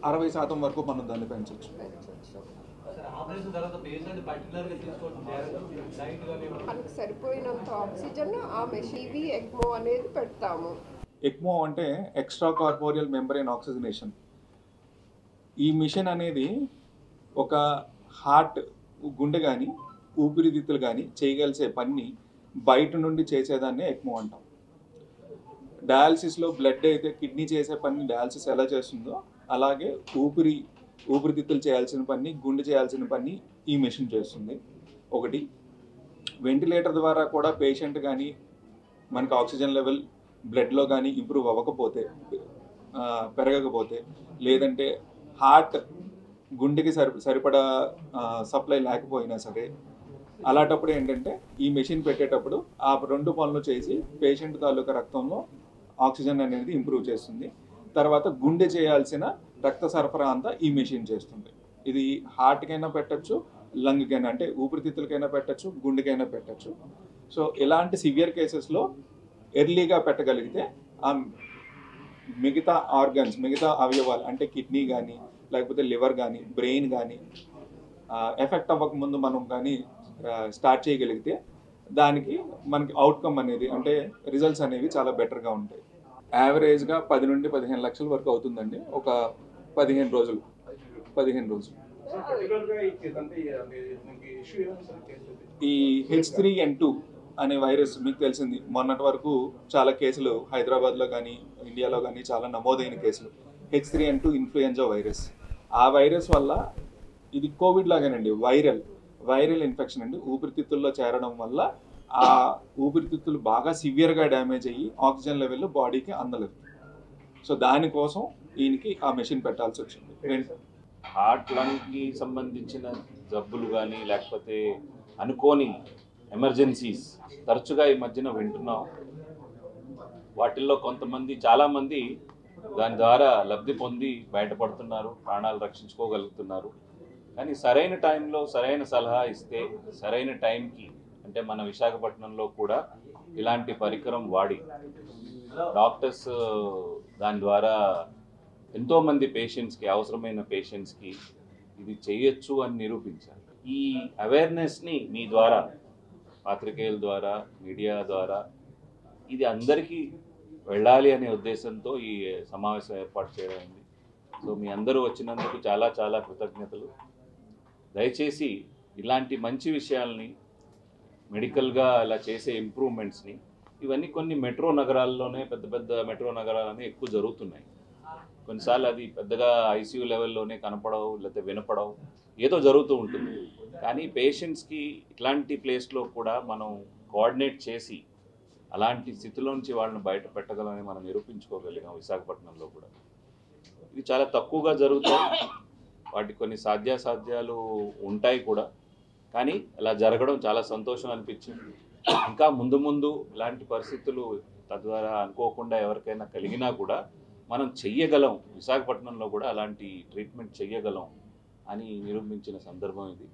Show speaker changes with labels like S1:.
S1: 60% వరకు మనం దాన్ని పెంచవచ్చు.
S2: మనకు సరిపోయినంత ఆక్సిజన్ ఆ మెషిన్ ఎక్మో అనేది పెడతాము.
S1: ఎక్మో అంటే ఎక్స్ట్రా కార్పోరియల్ మెంబ్రేన్ ఆక్సిజనేషన్. ఈ మిషన్ అనేది ఒక హార్ట్, గుండె కానీ ఊపిరితిత్తులు కానీ చేయగలిసే పని బయట నుండి చేసేదాన్ని ఎక్మో అంటాం. డయాలసిస్లో బ్లడ్ అయితే కిడ్నీ చేసే పని డయాలసిస్ ఎలా చేస్తుందో అలాగే ఊపిరితిత్తులు చేయాల్సిన పని, గుండె చేయాల్సిన పని ఈ మిషన్ చేస్తుంది. ఒకటి, వెంటిలేటర్ ద్వారా కూడా పేషెంట్ కానీ మనకు ఆక్సిజన్ లెవెల్ బ్లడ్లో కానీ ఇంప్రూవ్ అవ్వకపోతే, పెరగకపోతే, లేదంటే హార్ట్ గుండెకి సరిపడా సప్లై లేకపోయినా సరే, అలాంటప్పుడు ఏంటంటే ఈ మెషిన్ పెట్టేటప్పుడు ఆ 2 పనులు చేసి పేషెంట్ తాలూకా రక్తంలో ఆక్సిజన్ అనేది ఇంప్రూవ్ చేస్తుంది. తర్వాత గుండె చేయాల్సిన రక్త సరఫరా అంతా ఈ మెషిన్ చేస్తుంది. ఇది హార్ట్కైనా పెట్టచ్చు, లంగ్కైనా, అంటే ఊపిరితిత్తులకైనా పెట్టచ్చు, గుండెకైనా పెట్టచ్చు. సో ఇలాంటి సివియర్ కేసెస్లో ఎర్లీగా పెట్టగలిగితే ఆ మిగతా ఆర్గన్స్, మిగతా అవయవాలు అంటే కిడ్నీ కానీ లేకపోతే లివర్ కానీ బ్రెయిన్ కానీ ఎఫెక్ట్ అవ్వకముందు మనం కానీ స్టార్ట్ చేయగలిగితే దానికి మనకి అవుట్కమ్ అనేది, అంటే రిజల్ట్స్ అనేవి చాలా బెటర్గా ఉంటాయి. యావరేజ్గా 10 నుండి 15 లక్షల వరకు అవుతుందండి ఒక 15 రోజులు. ఈ H3N2 అనే వైరస్ మీకు తెలిసింది, మొన్నటి వరకు చాలా కేసులు హైదరాబాద్లో కానీ ఇండియాలో కానీ చాలా నమోదైన కేసులు. H3N2 influenza virus. ఆ వైరస్ వల్ల ఇది కోవిడ్ లాగానండి, వైరల్ ఇన్ఫెక్షన్ అండి. ఊపిరితిత్తుల్లో చేరడం వల్ల ఆ ఊపిరితిత్తులు బాగా సివియర్గా డ్యామేజ్ అయ్యి ఆక్సిజన్ లెవెల్ బాడీకి అందలేదు. సో దానికోసం ఈయనకి ఆ మెషిన్ పెట్టాల్సి వచ్చింది.
S3: హార్ట్ లంగ్కి సంబంధించిన జబ్బులు కానీ లేకపోతే అనుకోని ఎమర్జెన్సీస్ తరచుగా ఈ మధ్యన వింటున్నాం. వాటిల్లో చాలామంది దాని ద్వారా లబ్ధి పొంది బయటపడుతున్నారు, ప్రాణాలు రక్షించుకోగలుగుతున్నారు. కానీ సరైన టైంలో సరైన సలహా ఇస్తే సరైన టైంకి, అంటే మన విశాఖపట్నంలో కూడా ఇలాంటి పరికరం వాడి డాక్టర్స్ దాని ద్వారా ఎంతోమంది పేషెంట్స్కి, అవసరమైన పేషెంట్స్కి ఇది చేయొచ్చు అని నిరూపించారు. ఈ అవేర్నెస్ని మీ ద్వారా, పాత్రికేయుల ద్వారా, మీడియా ద్వారా ఇది అందరికీ వెళ్ళాలి అనే ఉద్దేశంతో ఈ సమావేశం ఏర్పాటు చేయడమైంది. సో మీ అందరూ వచ్చినందుకు చాలా చాలా కృతజ్ఞతలు. దయచేసి ఇలాంటి మంచి విషయాల్ని, మెడికల్గా ఇలా చేసే ఇంప్రూవ్మెంట్స్ని, ఇవన్నీ కొన్ని మెట్రో నగరాల్లోనే, పెద్ద పెద్ద మెట్రో నగరాల్లోనే ఎక్కువ జరుగుతున్నాయి. కొన్నిసార్లు అది పెద్దగా ఐసీయూ లెవెల్లోనే కనపడవు, లేకపోతే వినపడవు, ఏదో జరుగుతూ ఉంటుంది. కానీ పేషెంట్స్కి ఇట్లాంటి ప్లేస్లో కూడా మనం కోఆర్డినేట్ చేసి అలాంటి స్థితిలోంచి వాళ్ళని బయట పెట్టగలమని మనం నిరూపించుకోగలిగాం విశాఖపట్నంలో కూడా. ఇది చాలా తక్కువగా జరుగుతాయి, వాటి కొన్ని సాధ్యాసాధ్యాలు ఉంటాయి కూడా. కానీ అలా జరగడం చాలా సంతోషం అనిపించింది. ఇంకా ముందు ముందు ఇలాంటి పరిస్థితులు తద్వారా అనుకోకుండా ఎవరికైనా కలిగినా కూడా మనం చెయ్యగలం, విశాఖపట్నంలో కూడా అలాంటి ట్రీట్మెంట్ చెయ్యగలం అని నిరూపించిన సందర్భం ఇది.